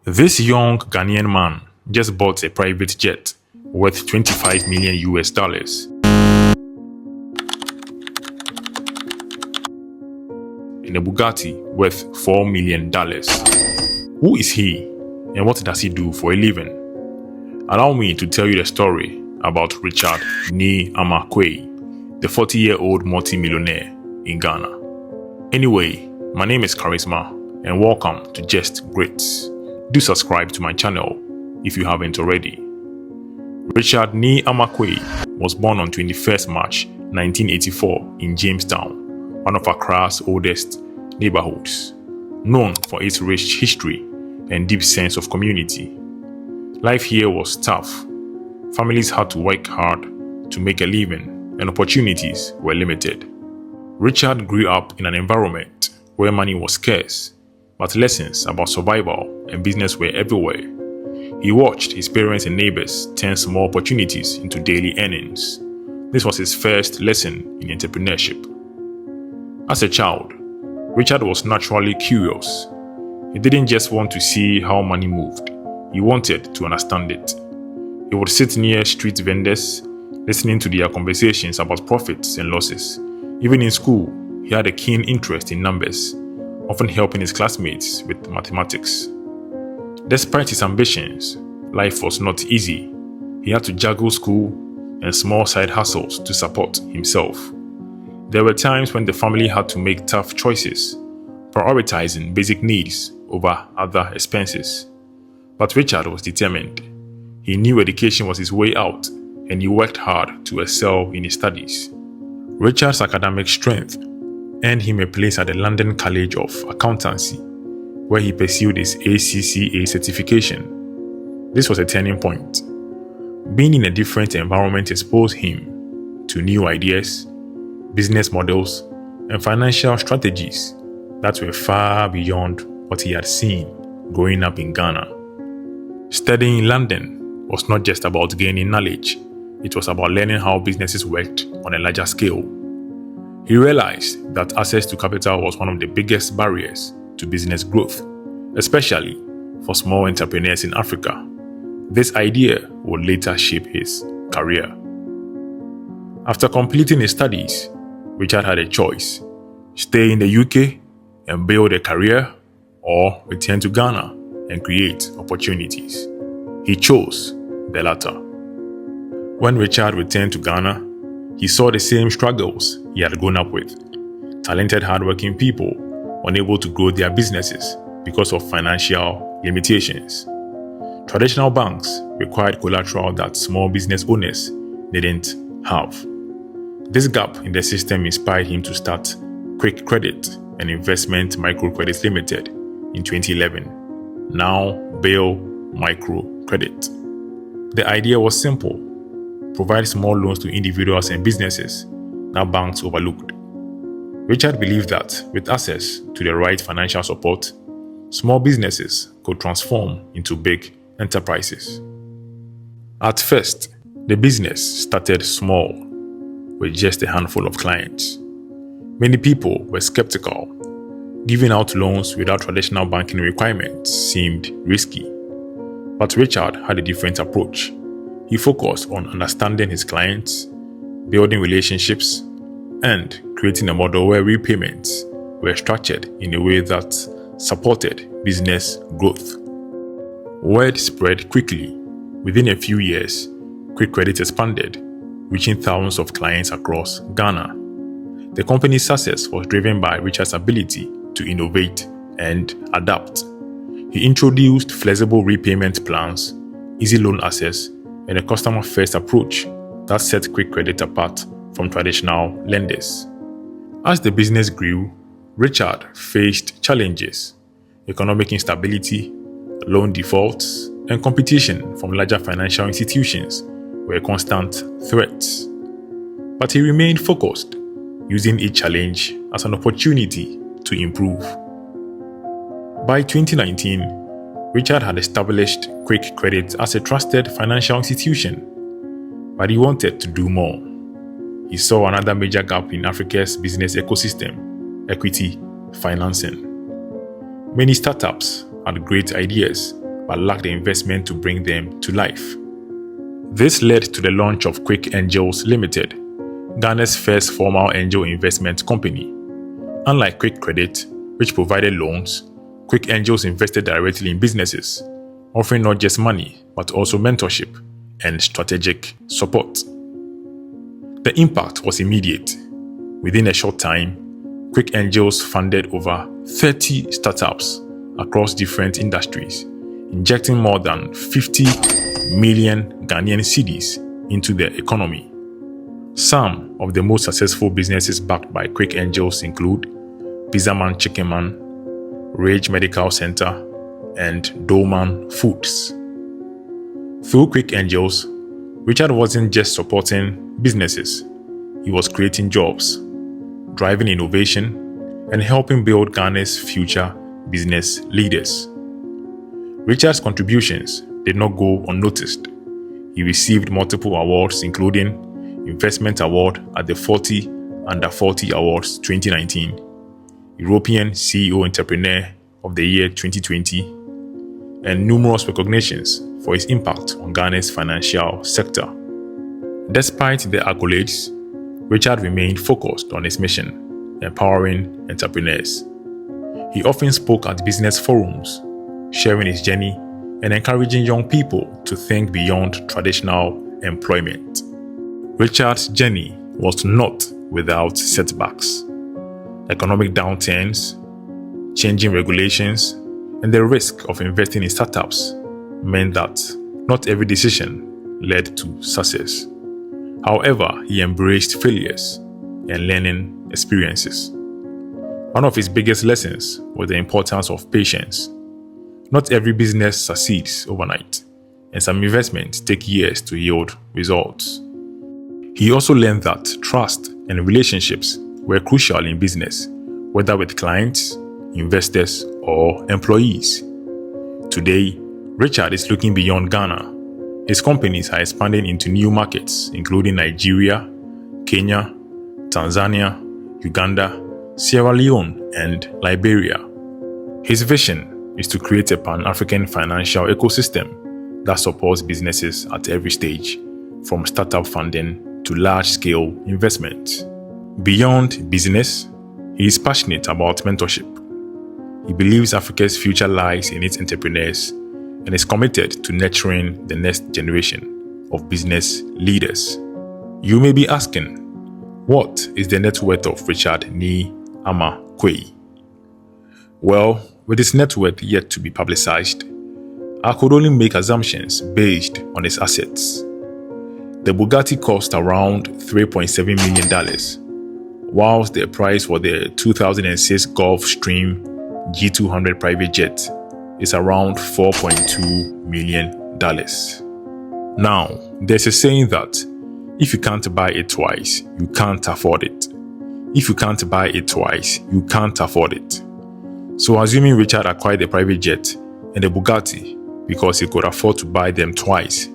This young Ghanaian man just bought a private jet worth 25 million US dollars and a Bugatti worth $4 million. Who is he and what does he do for a living? Allow me to tell you the story about Richard Nii Armah Quaye, the 40-year-old multi-millionaire in Ghana. Anyway, my name is Charisma and welcome to Just Great. Do subscribe to my channel if you haven't already. Richard Nii Armah Quaye was born on 21st March 1984 in Jamestown, one of Accra's oldest neighborhoods, known for its rich history and deep sense of community. Life here was tough. Families had to work hard to make a living and opportunities were limited. Richard grew up in an environment where money was scarce, but lessons about survival and business were everywhere. He watched his parents and neighbors turn small opportunities into daily earnings. This was his first lesson in entrepreneurship. As a child, Richard was naturally curious. He didn't just want to see how money moved, he wanted to understand it. He would sit near street vendors, listening to their conversations about profits and losses. Even in school, he had a keen interest in numbers, often helping his classmates with mathematics. Despite his ambitions, life was not easy. He had to juggle school and small side hustles to support himself. There were times when the family had to make tough choices, prioritizing basic needs over other expenses. But Richard was determined. He knew education was his way out, and he worked hard to excel in his studies. Richard's academic strength earned him a place at the London College of Accountancy, where he pursued his ACCA certification. This was a turning point. Being in a different environment exposed him to new ideas, business models, and financial strategies that were far beyond what he had seen growing up in Ghana. Studying in London was not just about gaining knowledge, it was about learning how businesses worked on a larger scale. He realized that access to capital was one of the biggest barriers to business growth, especially for small entrepreneurs in Africa. This idea would later shape his career. After completing his studies, Richard had a choice: stay in the UK and build a career, or return to Ghana and create opportunities. He chose the latter. When Richard returned to Ghana, he saw the same struggles he had grown up with. Talented, hardworking people unable to grow their businesses because of financial limitations. Traditional banks required collateral that small business owners didn't have. This gap in the system inspired him to start Quick Credit and Investment Microcredit Limited in 2011, now Bill Microcredit. The idea was simple: provide small loans to individuals and businesses that banks overlooked. Richard believed that with access to the right financial support, small businesses could transform into big enterprises. At first, the business started small, with just a handful of clients. Many people were skeptical. Giving out loans without traditional banking requirements seemed risky. But Richard had a different approach. He focused on understanding his clients, building relationships, and creating a model where repayments were structured in a way that supported business growth. Word spread quickly. Within a few years, Quick Credit expanded, reaching thousands of clients across Ghana. The company's success was driven by Richard's ability to innovate and adapt. He introduced flexible repayment plans, easy loan access, and a customer-first approach that set Quick Credit apart from traditional lenders. As the business grew, Richard faced challenges. Economic instability, loan defaults, and competition from larger financial institutions were constant threats. But he remained focused, using each challenge as an opportunity to improve. By 2019, Richard had established Quick Credit as a trusted financial institution, but he wanted to do more. He saw another major gap in Africa's business ecosystem: equity financing. Many startups had great ideas, but lacked the investment to bring them to life. This led to the launch of Quick Angels Limited, Ghana's first formal angel investment company. Unlike Quick Credit, which provided loans, Quick Angels invested directly in businesses, offering not just money, but also mentorship and strategic support. The impact was immediate. Within a short time, Quick Angels funded over 30 startups across different industries, injecting more than 50 million Ghanaian cedis into the economy. Some of the most successful businesses backed by Quick Angels include Pizzaman Chicken Man, Rage Medical Center, and Dolman Foods. Through Quick Angels, Richard wasn't just supporting businesses, he was creating jobs, driving innovation, and helping build Ghana's future business leaders. Richard's contributions did not go unnoticed. He received multiple awards, including Investment Award at the 40 Under 40 Awards 2019, European CEO Entrepreneur of the Year 2020, and numerous recognitions for his impact on Ghana's financial sector. Despite the accolades, Richard remained focused on his mission, empowering entrepreneurs. He often spoke at business forums, sharing his journey and encouraging young people to think beyond traditional employment. Richard's journey was not without setbacks. Economic downturns, changing regulations, and the risk of investing in startups meant that not every decision led to success. However, he embraced failures and learning experiences. One of his biggest lessons was the importance of patience. Not every business succeeds overnight, and some investments take years to yield results. He also learned that trust and relationships were crucial in business, whether with clients, investors, or employees. Today, Richard is looking beyond Ghana. His companies are expanding into new markets, including Nigeria, Kenya, Tanzania, Uganda, Sierra Leone, and Liberia. His vision is to create a Pan-African financial ecosystem that supports businesses at every stage, from startup funding to large-scale investment. Beyond business, he is passionate about mentorship. He believes Africa's future lies in its entrepreneurs and is committed to nurturing the next generation of business leaders. You may be asking, what is the net worth of Richard Nii Armah Quaye? Well, with his net worth yet to be publicized, I could only make assumptions based on his assets. The Bugatti cost around $3.7 million, whilst the price for the 2006 Gulfstream G200 private jet is around $4.2 million. Now, there's a saying that if you can't buy it twice, you can't afford it. If you can't buy it twice, you can't afford it. So assuming Richard acquired the private jet and the Bugatti because he could afford to buy them twice,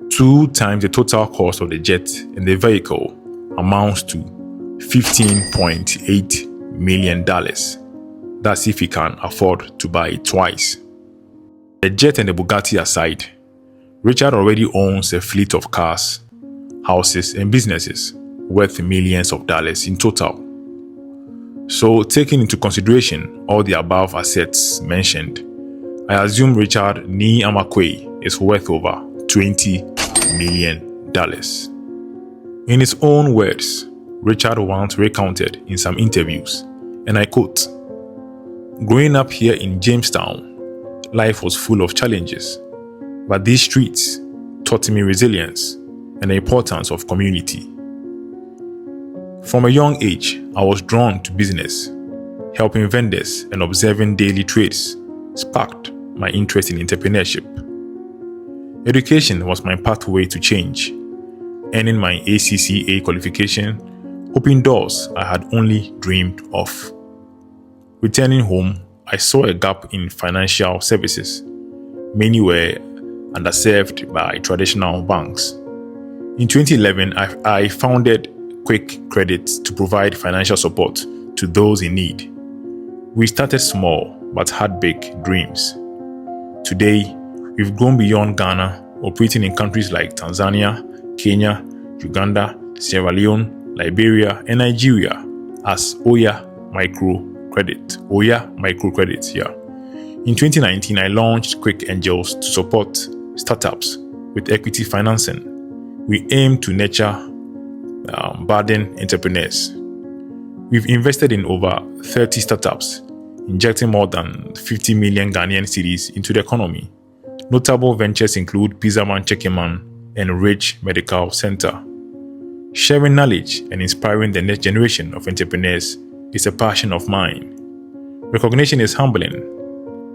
2 times the total cost of the jet and the vehicle amounts to $15.8 million. That's if he can afford to buy it twice. The jet and the Bugatti aside, Richard already owns a fleet of cars, houses, and businesses worth millions of dollars in total. So, taking into consideration all the above assets mentioned, I assume Richard Nii Armah Quaye is worth over $20 million. In his own words, Richard once recounted in some interviews, and I quote, "Growing up here in Jamestown, life was full of challenges, but these streets taught me resilience and the importance of community. From a young age, I was drawn to business. Helping vendors and observing daily trades sparked my interest in entrepreneurship. Education was my pathway to change. Earning my ACCA qualification opened doors I had only dreamed of. Returning home, I saw a gap in financial services. Many were underserved by traditional banks. In 2011, I founded Quick Credit to provide financial support to those in need. We started small but had big dreams. Today, we've grown beyond Ghana, operating in countries like Tanzania, Kenya, Uganda, Sierra Leone, Liberia, and Nigeria as Oya Microcredit. In 2019, I launched Quick Angels to support startups with equity financing. We aim to nurture budding entrepreneurs. We've invested in over 30 startups, injecting more than 50 million Ghanaian cedis into the economy. Notable ventures include Pizzaman Checkman and Rich Medical Center. Sharing knowledge and inspiring the next generation of entrepreneurs is a passion of mine. Recognition is humbling,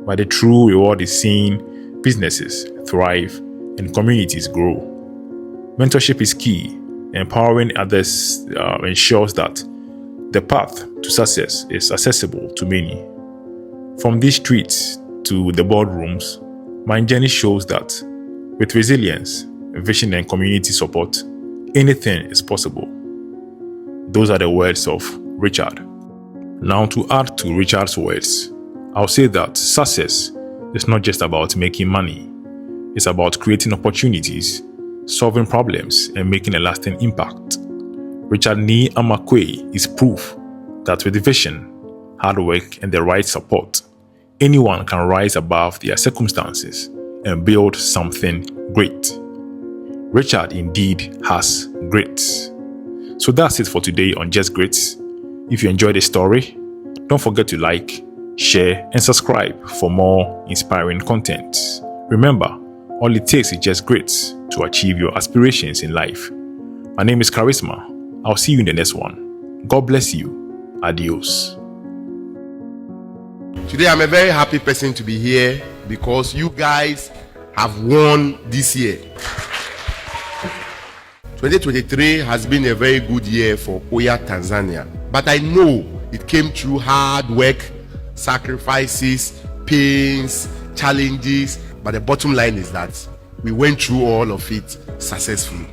but the true reward is seeing businesses thrive and communities grow. Mentorship is key. Empowering others ensures that the path to success is accessible to many. From these streets to the boardrooms, my journey shows that with resilience, vision, and community support, anything is possible. Those are the words of Richard. Now, to add to Richard's words, I'll say that success is not just about making money. It's about creating opportunities, solving problems, and making a lasting impact. Richard Nii Armah Quaye is proof that with vision, hard work, and the right support, anyone can rise above their circumstances and build something great. Richard indeed has grit. So that's it for today on Just Grits. If you enjoyed the story, don't forget to like, share, and subscribe for more inspiring content. Remember, all it takes is just grit to achieve your aspirations in life. My name is Charisma. I'll see you in the next one. God bless you. Adios. Today I'm a very happy person to be here because you guys have won this year. 2023 has been a very good year for Oya Tanzania, but I know it came through hard work, sacrifices, pains, challenges, but the bottom line is that we went through all of it successfully.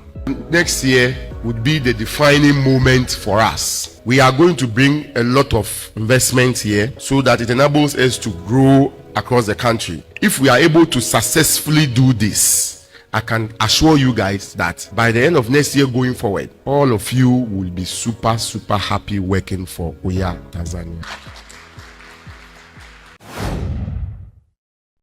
Next year would be the defining moment for us. We are going to bring a lot of investment here so that it enables us to grow across the country. If we are able to successfully do this, I can assure you guys that by the end of next year going forward, all of you will be super happy working for Oya Tanzania.